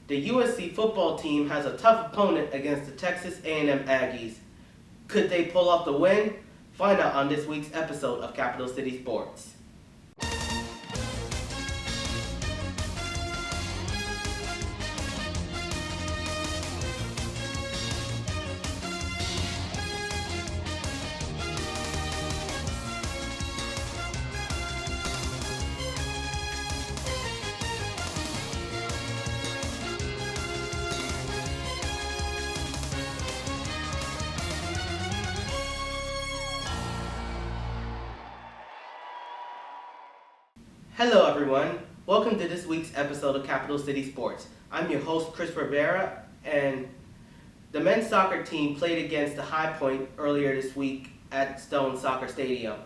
The USC football team has a tough opponent against the Texas A&M Aggies. Could they pull off the win? Find out on this week's episode of Capital City Sports. Hello everyone, welcome to this week's episode of Capital City Sports. I'm your host Chris Rivera, and the men's soccer team played against the High Point earlier this week at Stone Soccer Stadium.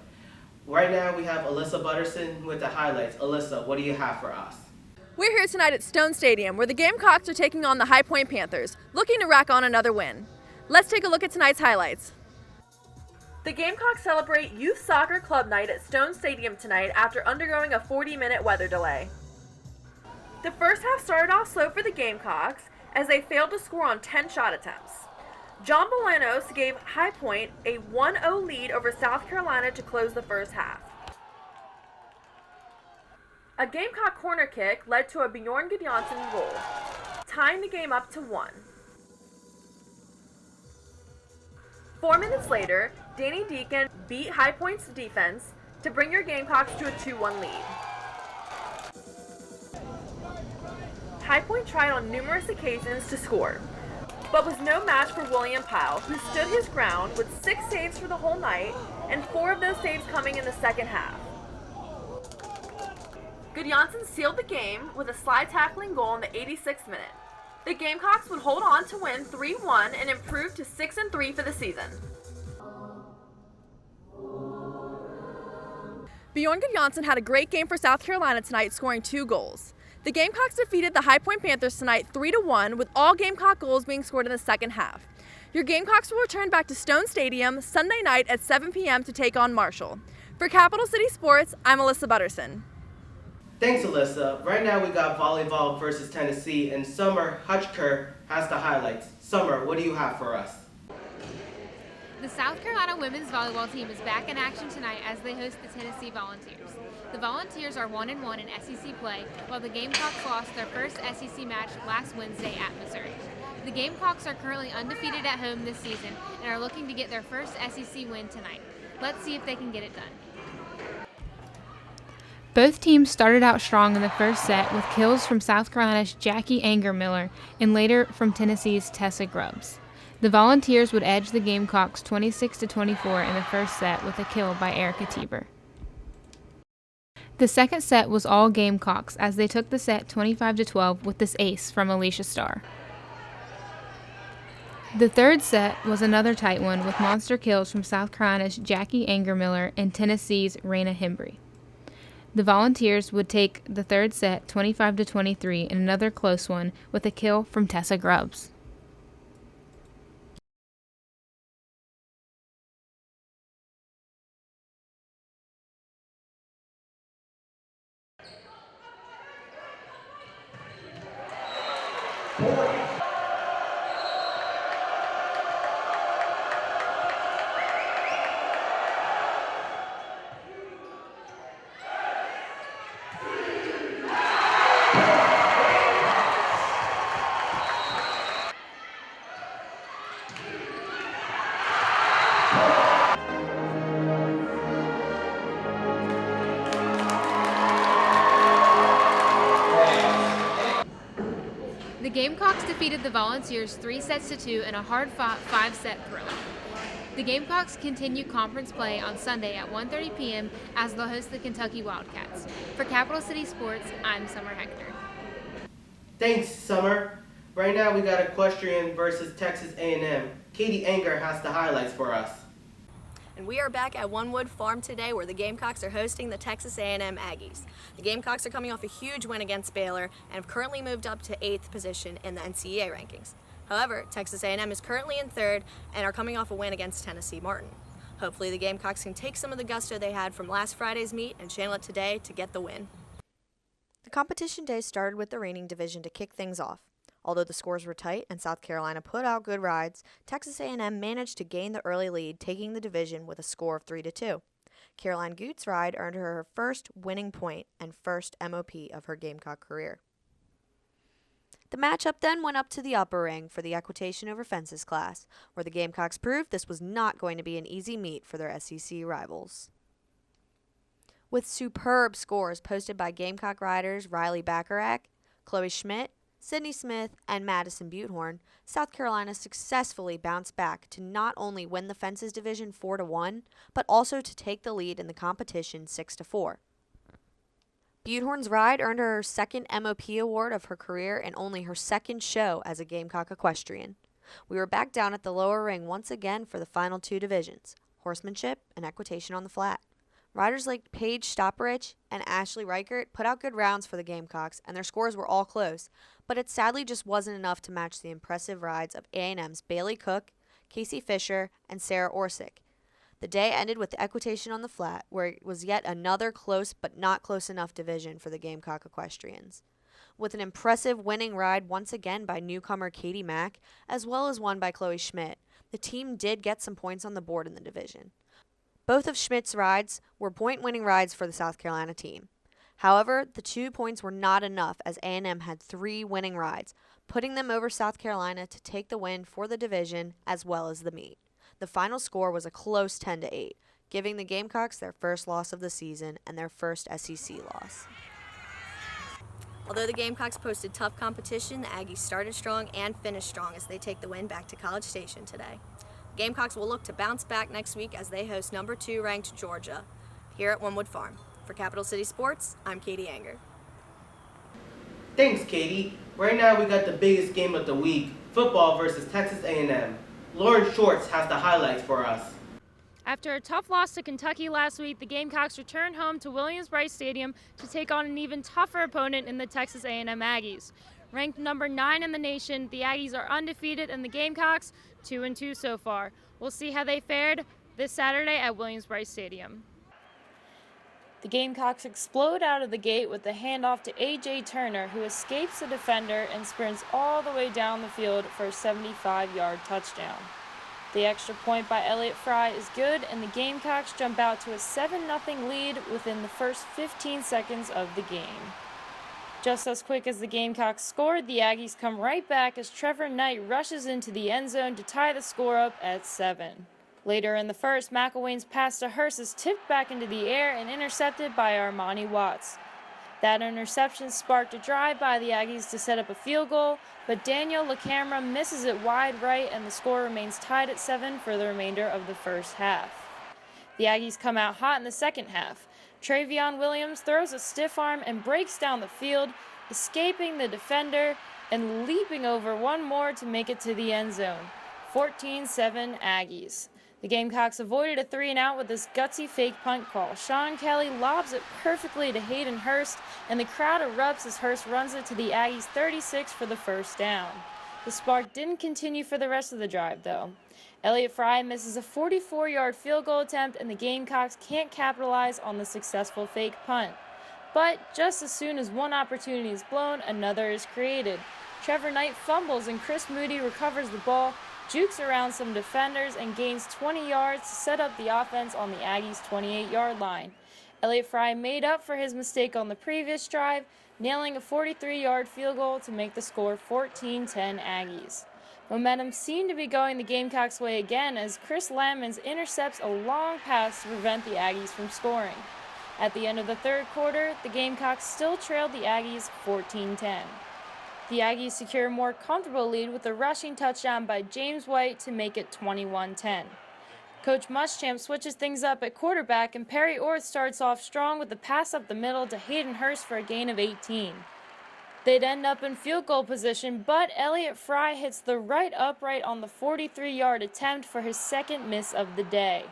Right now we have Alyssa Butterson with the highlights. Alyssa, what do you have for us? We're here tonight at Stone Stadium, where the Gamecocks are taking on the High Point Panthers, looking to rack on another win. Let's take a look at tonight's highlights. The Gamecocks celebrate Youth Soccer Club Night at Stone Stadium tonight after undergoing a 40-minute weather delay. The first half started off slow for the Gamecocks as they failed to score on 10 shot attempts. John Bolanos gave High Point a 1-0 lead over South Carolina to close the first half. A Gamecock corner kick led to a Bjorn Gudjonsen goal, tying the game up to 1. 4 minutes later, Danny Deacon beat High Point's defense to bring your Gamecocks to a 2-1 lead. High Point tried on numerous occasions to score, but was no match for William Powell, who stood his ground with 6 saves for the whole night, and 4 of those saves coming in the second half. Gudjonsen sealed the game with a slide tackling goal in the 86th minute. The Gamecocks would hold on to win 3-1 and improve to 6-3 for the season. Bjorn Gudjonsen had a great game for South Carolina tonight, scoring 2 goals. The Gamecocks defeated the High Point Panthers tonight 3-1, with all Gamecock goals being scored in the second half. Your Gamecocks will return back to Stone Stadium Sunday night at 7 p.m. to take on Marshall. For Capital City Sports, I'm Alyssa Butterson. Thanks, Alyssa. Right now we got volleyball versus Tennessee, and Summer Hutchker has the highlights. Summer, what do you have for us? The South Carolina women's volleyball team is back in action tonight as they host the Tennessee Volunteers. The Volunteers are 1-1 in SEC play, while the Gamecocks lost their first SEC match last Wednesday at Missouri. The Gamecocks are currently undefeated at home this season and are looking to get their first SEC win tonight. Let's see if they can get it done. Both teams started out strong in the first set with kills from South Carolina's Jackie Angermiller and later from Tennessee's Tessa Grubbs. The Volunteers would edge the Gamecocks 26-24 in the first set with a kill by Erica Tieber. The second set was all Gamecocks as they took the set 25-12 with this ace from Alicia Starr. The third set was another tight one with monster kills from South Carolina's Jackie Angermiller and Tennessee's Raina Hembry. The Volunteers would take the third set 25-23 in another close one with a kill from Tessa Grubbs. The Gamecocks defeated the Volunteers 3-2 in a hard-fought 5-set thriller. The Gamecocks continue conference play on Sunday at 1:30 p.m. as they'll host the Kentucky Wildcats. For Capital City Sports, I'm Summer Hector. Thanks, Summer. Right now we got Equestrian versus Texas A&M. Katie Anger has the highlights for us. And we are back at Onewood Farm today where the Gamecocks are hosting the Texas A&M Aggies. The Gamecocks are coming off a huge win against Baylor and have currently moved up to 8th position in the NCAA rankings. However, Texas A&M is currently in 3rd and are coming off a win against Tennessee Martin. Hopefully the Gamecocks can take some of the gusto they had from last Friday's meet and channel it today to get the win. The competition day started with the reining division to kick things off. Although the scores were tight and South Carolina put out good rides, Texas A&M managed to gain the early lead, taking the division with a score of 3-2. Caroline Goote's ride earned her first winning point and first MOP of her Gamecock career. The matchup then went up to the upper ring for the equitation over fences class, where the Gamecocks proved this was not going to be an easy meet for their SEC rivals. With superb scores posted by Gamecock riders Riley Bacharach, Chloe Schmidt, Sydney Smith, and Madison Butehorn, South Carolina successfully bounced back to not only win the fences division 4-1, but also to take the lead in the competition 6-4. Butehorn's ride earned her second MOP award of her career and only her second show as a Gamecock equestrian. We were back down at the lower ring once again for the final two divisions, horsemanship and equitation on the flat. Riders like Paige Stopperich and Ashley Reichert put out good rounds for the Gamecocks, and their scores were all close, but it sadly just wasn't enough to match the impressive rides of A&M's Bailey Cook, Casey Fisher, and Sarah Orsick. The day ended with the equitation on the flat, where it was yet another close but not close enough division for the Gamecock equestrians. With an impressive winning ride once again by newcomer Katie Mack, as well as one by Chloe Schmidt, the team did get some points on the board in the division. Both of Schmidt's rides were point-winning rides for the South Carolina team. However, the 2 points were not enough as A&M had 3 winning rides, putting them over South Carolina to take the win for the division as well as the meet. The final score was a close 10-8, giving the Gamecocks their first loss of the season and their first SEC loss. Although the Gamecocks posted tough competition, the Aggies started strong and finished strong as they take the win back to College Station today. Gamecocks will look to bounce back next week as they host number 2 ranked Georgia here at Wormwood Farm. For Capital City Sports, I'm Katie Anger. Thanks, Katie. Right now we got the biggest game of the week, football versus Texas A&M. Lauren Shorts has the highlights for us. After a tough loss to Kentucky last week, the Gamecocks returned home to Williams-Brice Stadium to take on an even tougher opponent in the Texas A&M Aggies. Ranked number 9 in the nation, the Aggies are undefeated and the Gamecocks 2-2 so far. We'll see how they fared this Saturday at Williams-Brice Stadium. The Gamecocks explode out of the gate with the handoff to A.J. Turner, who escapes the defender and sprints all the way down the field for a 75-yard touchdown. The extra point by Elliott Fry is good, and the Gamecocks jump out to a 7-0 lead within the first 15 seconds of the game. Just as quick as the Gamecocks scored, the Aggies come right back as Trevor Knight rushes into the end zone to tie the score up at 7. Later in the first, McElwain's pass to Hurst is tipped back into the air and intercepted by Armani Watts. That interception sparked a drive by the Aggies to set up a field goal, but Daniel LaCamera misses it wide right and the score remains tied at 7 for the remainder of the first half. The Aggies come out hot in the second half. Travion Williams throws a stiff arm and breaks down the field, escaping the defender and leaping over one more to make it to the end zone. 14-7 Aggies. The Gamecocks avoided a 3-and-out with this gutsy fake punt call. Sean Kelly lobs it perfectly to Hayden Hurst, and the crowd erupts as Hurst runs it to the Aggies' 36 for the first down. The spark didn't continue for the rest of the drive, though. Elliott Fry misses a 44-yard field goal attempt, and the Gamecocks can't capitalize on the successful fake punt. But just as soon as one opportunity is blown, another is created. Trevor Knight fumbles, and Chris Moody recovers the ball, jukes around some defenders, and gains 20 yards to set up the offense on the Aggies' 28-yard line. Elliott Fry made up for his mistake on the previous drive, nailing a 43-yard field goal to make the score 14-10 Aggies. Momentum seemed to be going the Gamecocks' way again as Chris Lamons intercepts a long pass to prevent the Aggies from scoring. At the end of the third quarter, the Gamecocks still trailed the Aggies 14-10. The Aggies secure a more comfortable lead with a rushing touchdown by James White to make it 21-10. Coach Muschamp switches things up at quarterback, and Perry Orth starts off strong with a pass up the middle to Hayden Hurst for a gain of 18. They'd end up in field goal position, but Elliott Fry hits the right upright on the 43-yard attempt for his second miss of the day.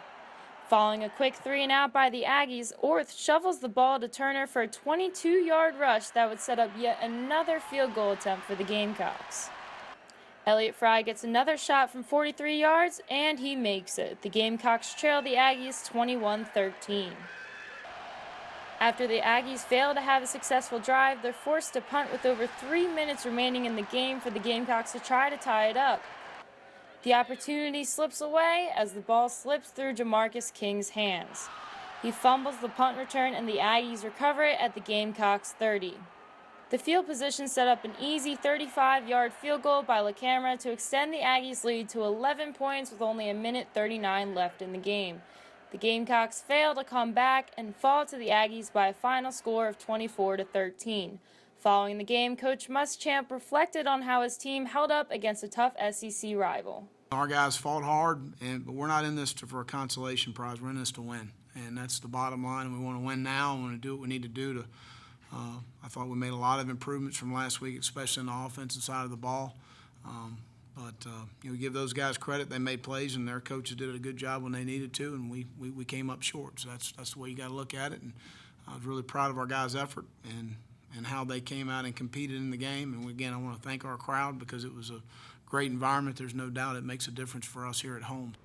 Following a quick 3-and-out by the Aggies, Orth shovels the ball to Turner for a 22-yard rush that would set up yet another field goal attempt for the Gamecocks. Elliott Fry gets another shot from 43 yards, and he makes it. The Gamecocks trail the Aggies 21-13. After the Aggies fail to have a successful drive, they're forced to punt with over 3 minutes remaining in the game for the Gamecocks to try to tie it up. The opportunity slips away as the ball slips through Jamarcus King's hands. He fumbles the punt return and the Aggies recover it at the Gamecocks 30. The field position set up an easy 35-yard field goal by LaCamera to extend the Aggies' lead to 11 points with only 1:39 left in the game. The Gamecocks fail to come back and fall to the Aggies by a final score of 24-13. Following the game, Coach Muschamp reflected on how his team held up against a tough SEC rival. Our guys fought hard, but we're not in this for a consolation prize. We're in this to win, and that's the bottom line. We want to win now. We want to do what we need to do to. I thought we made a lot of improvements from last week, especially on the offensive side of the ball. But we give those guys credit. They made plays, and their coaches did a good job when they needed to, and we came up short. So that's the way you got to look at it. And I was really proud of our guys' effort and how they came out and competed in the game. And again, I want to thank our crowd because it was a great environment. There's no doubt it makes a difference for us here at home.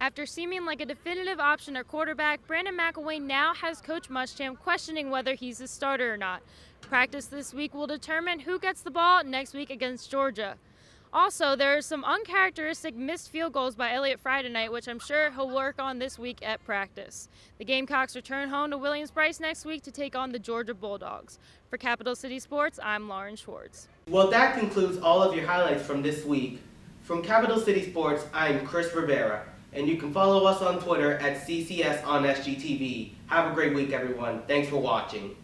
After seeming like a definitive option at quarterback, Brandon McElwain now has Coach Muschamp questioning whether he's a starter or not. Practice this week will determine who gets the ball next week against Georgia. Also, there are some uncharacteristic missed field goals by Elliott Fry tonight, which I'm sure he'll work on this week at practice. The Gamecocks return home to Williams-Brice next week to take on the Georgia Bulldogs. For Capital City Sports, I'm Lauren Schwartz. Well, that concludes all of your highlights from this week. From Capital City Sports, I'm Chris Rivera, and you can follow us on Twitter at CCS on SGTV. Have a great week, everyone. Thanks for watching.